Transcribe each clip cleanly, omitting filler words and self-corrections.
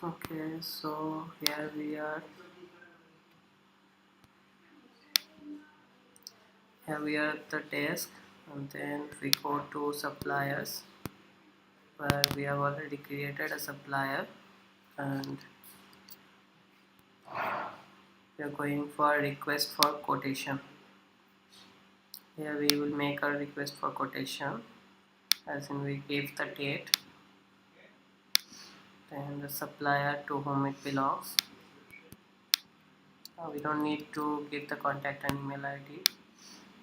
Okay, so here we are at the desk, and then we go to suppliers, where we have already created a supplier, and we are going for request for quotation. Here we will make a request for quotation, as in we give the date, then the supplier to whom it belongs. We don't need to give the contact and email ID.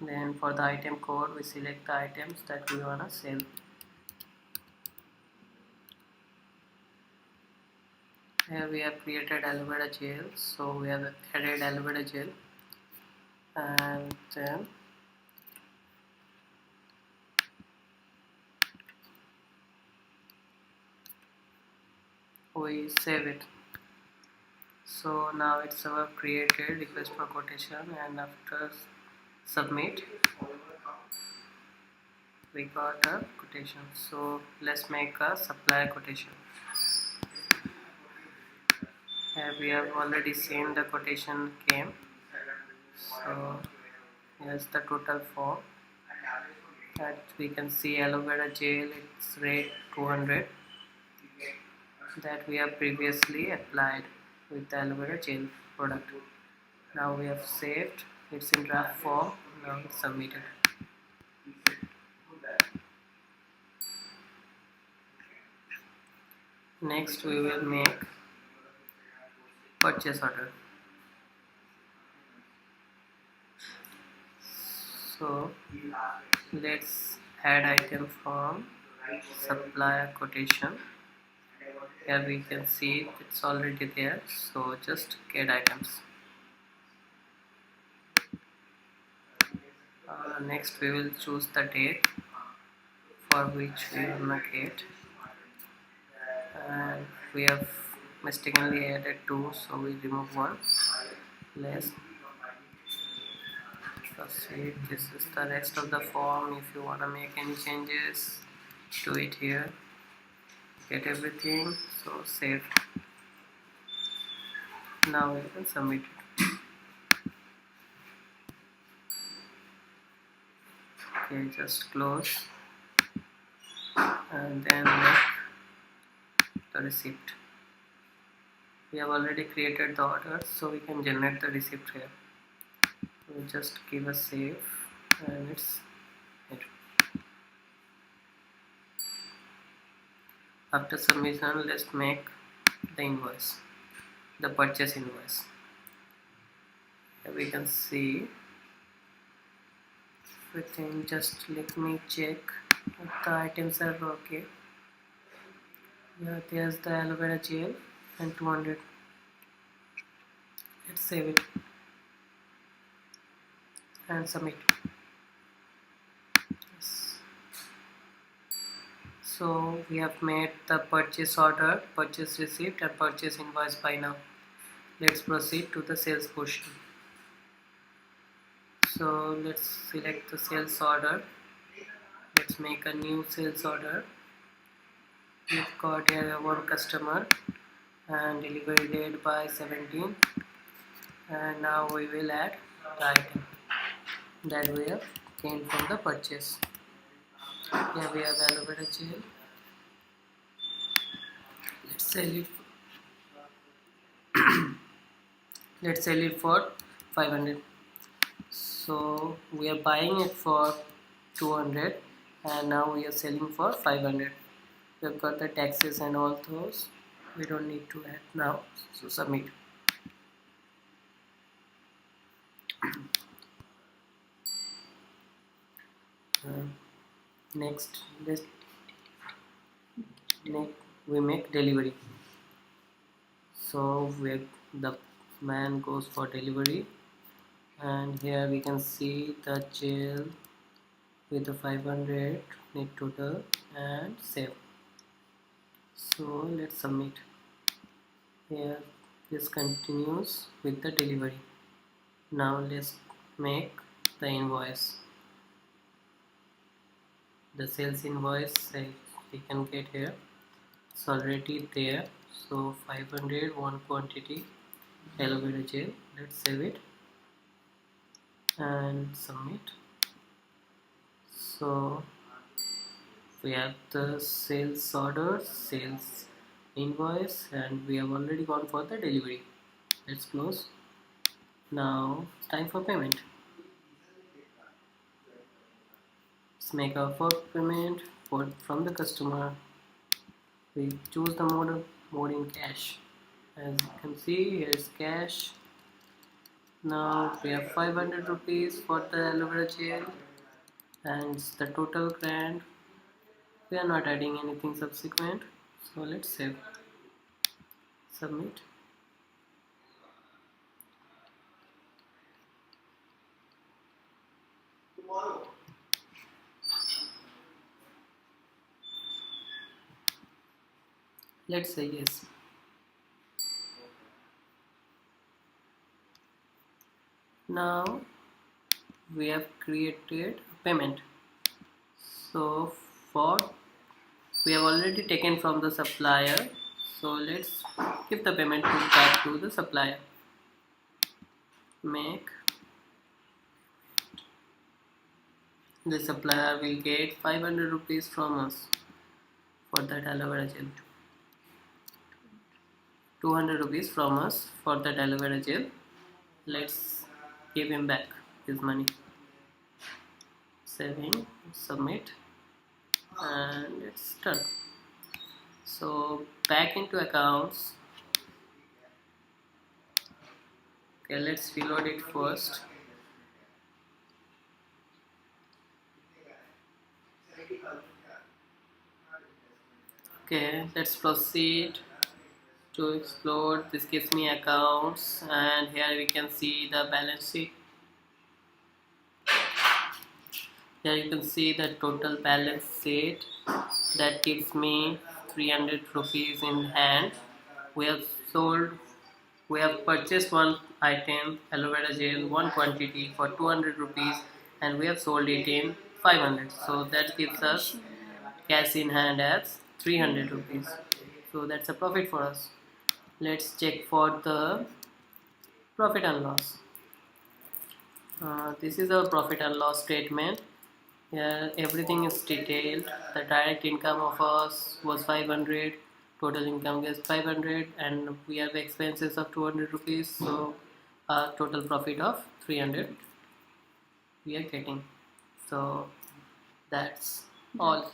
Then for the item code, we select the items that we wanna sell. Here we have created aloe vera gel, so we have added aloe vera gel, and then we save it. So now it's our created request for quotation, and after submit we got a quotation. So let's make a supplier quotation. Here we have already seen the quotation came. So here's the total form that we can see. Aloe vera gel, its rate 200, that we have previously applied with the aloe vera gel product. Now we have saved, it's in draft form. Now it's submitted. Next we will make purchase order. So let's add item from supplier quotation. Here we can see it's already there, so just get items. Next we will choose the date for which we will make, and we have mistakenly added 2, so we remove 1. Let's proceed. This is the rest of the form. If you want to make any changes, do it here. Get everything, so save. Now we can submit it. Okay, just close, and then make the receipt. We have already created the order, so we can generate the receipt here. We just give a save, and it's it. After submission, let's make the invoice, the purchase invoice. Here we can see everything. Just let me check if the items are okay. Yeah, there's the aloe vera gel and 200. Let's save it and submit. Yes. So we have made the purchase order, purchase receipt, and purchase invoice by now. Let's proceed to the sales portion. So let's select the sales order. Let's make a new sales order. We've got here one customer and delivery date by 17, and now we will add the item that we have gained from the purchase. Here we have aloe vera gel. Let's sell it. Let's sell it for 500. So we are buying it for 200, and now we are selling for 500. We've got the taxes and all those. We don't need to add now. So submit. Next we make delivery. So the man goes for delivery, and here we can see the gel with the 500 net total and save. So let's submit. Here this continues with the delivery. Now let's make the invoice. The sales invoice we can get here. It's already there, So 500 one quantity aloe vera gel. Let's save it and submit. So we have the sales order, sales invoice, and we have already gone for the delivery. Let's close. Now it's time for payment. Let's make our first payment from the customer. We choose the mode in cash. As you can see, here is cash. Now we have 500 rupees for the aloe vera gel, and the total grand. We are not adding anything subsequent, so let's save, submit. Let's say yes. Now we have created payment. So for we have already taken from the supplier, so let's give the payment back to the supplier. Make the supplier will get 500 rupees from us for that aloe vera gel, 200 rupees from us for that aloe vera gel. Let's give him back his money. Saving, submit, and it's done. So back into accounts. Okay, let's reload it first. Okay, let's proceed to explore. This gives me accounts, and here we can see the balance sheet. Here you can see the total balance sheet. That gives me 300 rupees in hand. We have sold, we have purchased one item, aloe vera gel, one quantity for 200 rupees, and we have sold it in 500. So that gives us cash in hand as 300 rupees. So that's a profit for us. Let's check for the profit and loss. This is our profit and loss statement. Here everything is detailed. The direct income of us was 500, total income is 500, and we have expenses of 200 rupees. So our total profit of 300 we are getting. So that's all.